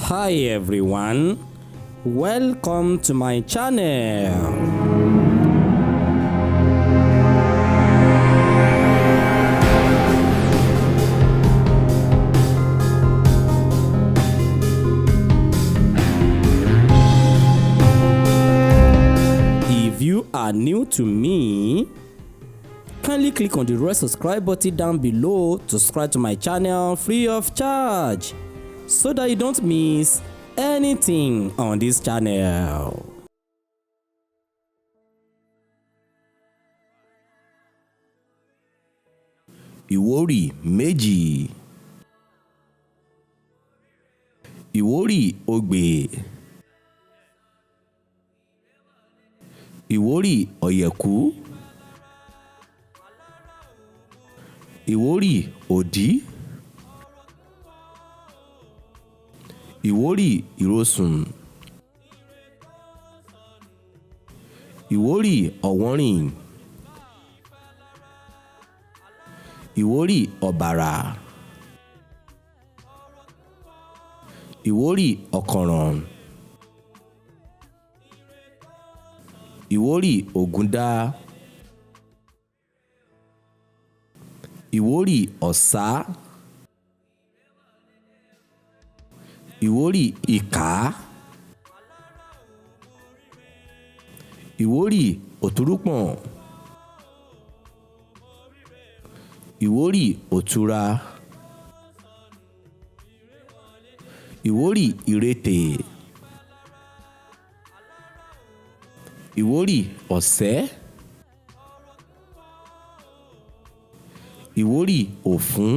Hi everyone, welcome to my channel. If you are new to me, kindly click on the red subscribe button down below to subscribe to my channel free of charge so that you don't miss anything on this channel. Ìwórì méjì. Ìwórì ogbè. Ìwórì ọ̀yẹ̀kú. Ìwórì òdí. Ìwórì ìrosùn. Ìwórì ọ̀wọ́nrìn. Ìwórì ọ̀bàrà. Ìwórì ọ̀kànràn. Ìwórì ògúndá. Ìwórì ọ̀sá. Ìwórì ìkà. Ìwórì òtúrúpọ̀n. Ìwórì òtura. Ìwórì ìrètè. Ìwórì ọ̀sẹ́. Ìwórì òfún.